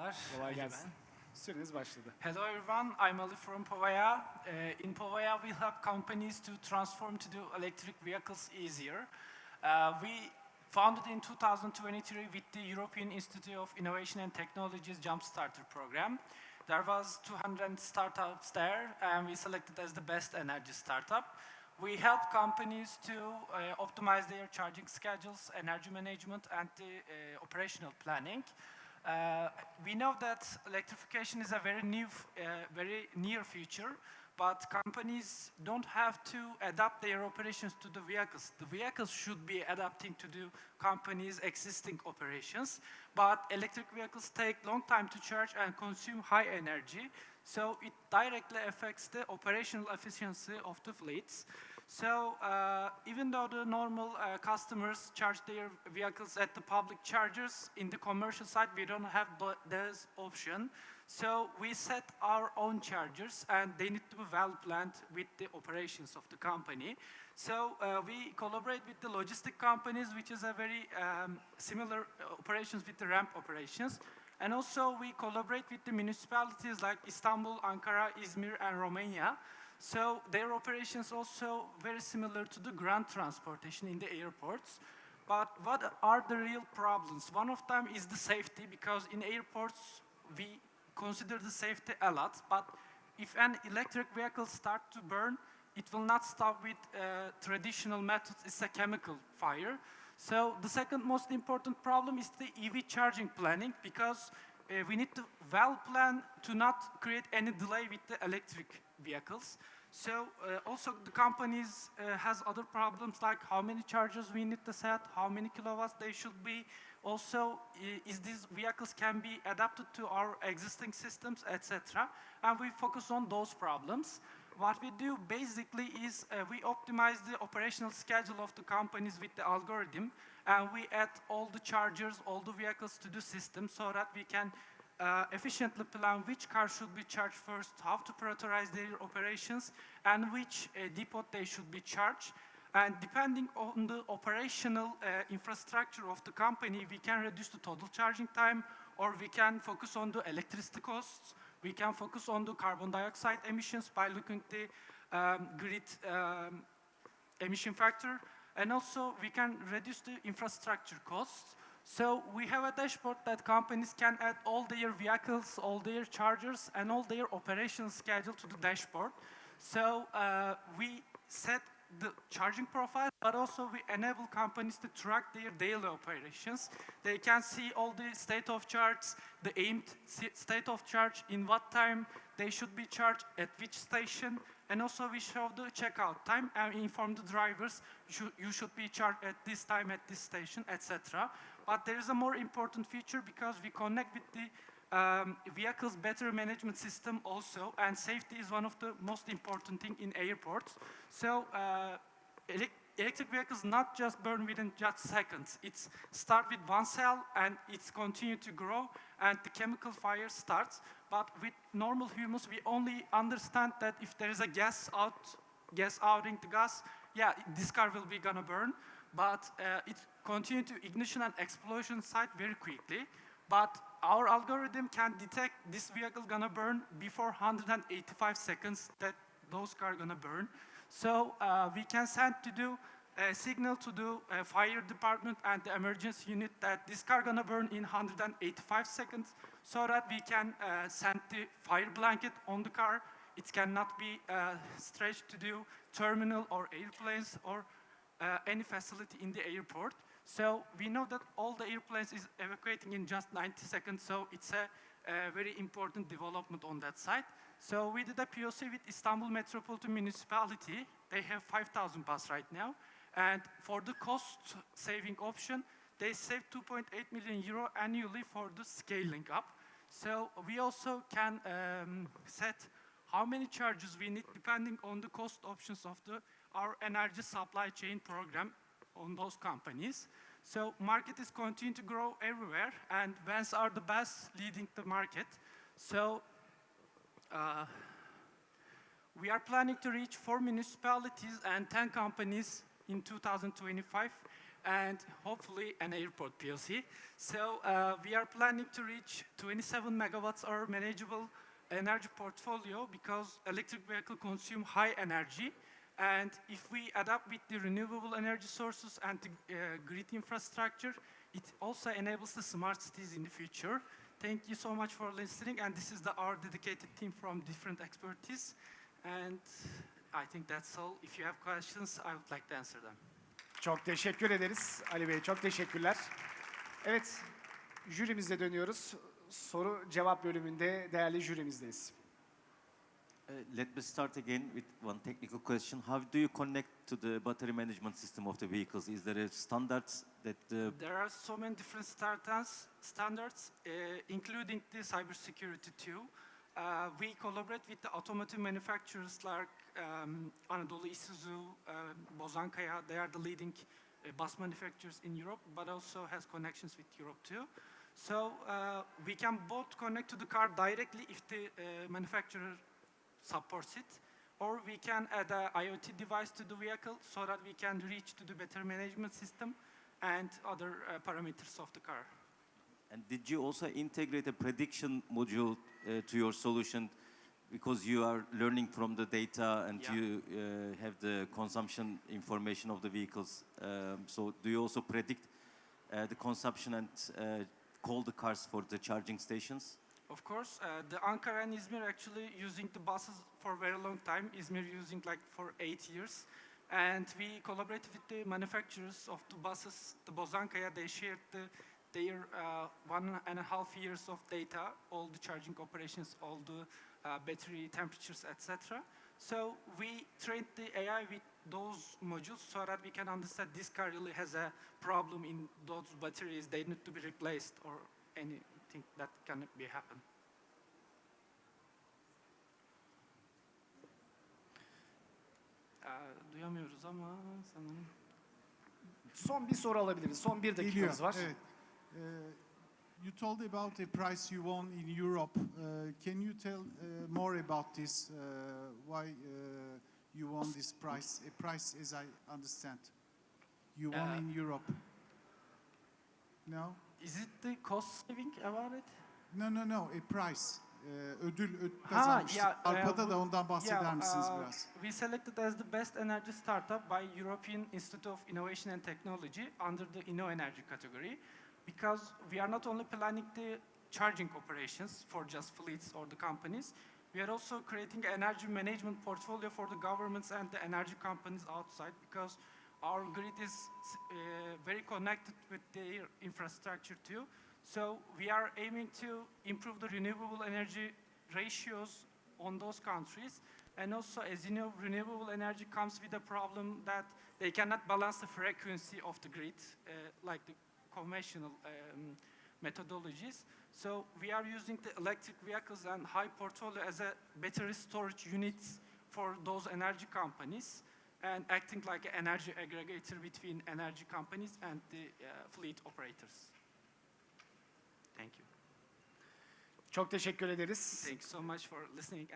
Merhabalar. Kolay Ali gelsin. ben. Süreniz başladı. Hello everyone, I'm Ali from Powea. In Powea, we help companies to transform to do electric vehicles easier. We founded in 2023 with the European Institute of Innovation and Technology's Jumpstarter program. There was 200 startups there, and we selected as the best energy startup. We help companies to optimize their charging schedules, energy management, and the operational planning. We know that electrification is a very near future, but companies don't have to adapt their operations to the vehicles. The vehicles should be adapting to the company's existing operations, but electric vehicles take long time to charge and consume high energy, so it directly affects the operational efficiency of the fleets. So even though the normal customers charge their vehicles at the public chargers, in the commercial side we don't have this option. So we set our own chargers, and they need to be well planned with the operations of the company. So we collaborate with the logistic companies, which is a very similar operations with the ramp operations. And also we collaborate with the municipalities like Istanbul, Ankara, Izmir, and Romania. So their operations also very similar to the ground transportation in the airports. But what are the real problems? One of them is the safety, because in airports we consider the safety a lot. But if an electric vehicle starts to burn, it will not stop with traditional methods. It's a chemical fire. So the second most important problem is the EV charging planning, because we need to well plan to not create any delay with the electric vehicles. So also the companies has other problems like how many chargers we need to set, how many kilowatts they should be. Also, is these vehicles can be adapted to our existing systems, etc. And we focus on those problems. What we do basically is we optimize the operational schedule of the companies with the algorithm, and we add all the chargers, all the vehicles to the system so that we can efficiently plan which car should be charged first, how to prioritize their operations, and which depot they should be charged. And depending on the operational infrastructure of the company, we can reduce the total charging time, or we can focus on the electricity costs. We can focus on the carbon dioxide emissions by looking at the grid emission factor. And also, we can reduce the infrastructure costs. So we have a dashboard that companies can add all their vehicles, all their chargers, and all their operational schedule to the dashboard. So we set the charging profile, but also we enable companies to track their daily operations. They can see all the state of charge, the aimed state of charge, in what time they should be charged, at which station, and also we show the checkout time and inform the drivers you should be charged at this time at this station, etc. But there is a more important feature, because we connect with the vehicles battery management system also, and safety is one of the most important thing in airports. So electric vehicles not just burn within just seconds. It's start with one cell and it's continue to grow and the chemical fire starts. But with normal humans, we only understand that if there is a gas out in the gas, yeah, this car will be gonna burn. But it continue to ignition and explosion site very quickly. But our algorithm can detect this vehicle gonna burn before 185 seconds that those cars gonna burn. So we can send to do a signal to the fire department and the emergency unit that this car gonna burn in 185 seconds, so that we can send the fire blanket on the car. It cannot be stretched to do terminal or airplanes or any facility in the airport. So we know that all the airplanes is evacuating in just 90 seconds, so it's a very important development on that side. So we did a POC with Istanbul Metropolitan Municipality. They have 5,000 buses right now. And for the cost saving option, they save 2.8 million euro annually for the scaling up. So we also can set how many charges we need depending on the cost options of our energy supply chain program on those companies. So market is continuing to grow everywhere, and vans are the best leading the market. So we are planning to reach 4 municipalities and 10 companies in 2025. and hopefully an airport POC. So we are planning to reach 27 megawatts hour manageable energy portfolio because electric vehicle consume high energy. And if we adapt with the renewable energy sources and the grid infrastructure, it also enables the smart cities in the future. Thank you so much for listening. And this is our dedicated team from different expertise. And I think that's all. If you have questions, I would like to answer them. Çok teşekkür ederiz Ali Bey. Çok teşekkürler. Evet, jürimize dönüyoruz. Soru cevap bölümünde değerli jürimizdeyiz. Let me start again with one technical question. How do you connect to the battery management system of the vehicles? Is there a standards that... There are so many different standards, including the cybersecurity too. We collaborate with the automotive manufacturers like Anadolu Isuzu, Bozankaya. They are the leading bus manufacturers in Europe, but also has connections with Europe too. So we can both connect to the car directly if the manufacturer supports it, or we can add an IoT device to the vehicle so that we can reach to the better management system and other parameters of the car. And did you also integrate a prediction module to your solution because you are learning from the data and you have the consumption information of the vehicles? So do you also predict the consumption and call the cars for the charging stations? Of course, the Ankara and Izmir actually using the buses for a very long time. Izmir using like for 8 years. And we collaborated with the manufacturers of the buses, the Bozankaya. They shared their 1.5 years of data, all the charging operations, all the battery temperatures, etc. So we trained the AI with those modules so that we can understand this car really has a problem in those batteries. They need to be replaced or anything that can be happen. Duyamıyoruz ama sanırım. Son bir soru alabiliriz. Son bir dakikamız var. Evet. You told about a price you won in Europe. Can you tell more about this? Why you won this price? A price, as I understand, you won in Europe. No? Is it the cost saving about it? No. A price. Ödül kazanmıştık. Arpada da ondan bahseder misiniz biraz? We selected as the best energy startup by European Institute of Innovation and Technology under the InnoEnergy category because we are not only planning the charging operations for just fleets or the companies, we are also creating an energy management portfolio for the governments and the energy companies outside because our grid is very connected with their infrastructure too. So we are aiming to improve the renewable energy ratios on those countries. And also, as you know, renewable energy comes with a problem that they cannot balance the frequency of the grid like the conventional methodologies. So we are using the electric vehicles and high portfolio as a battery storage units for those energy companies and acting like an energy aggregator between energy companies and the fleet operators. Thank you. Çok teşekkür ederiz. Thanks so much for listening.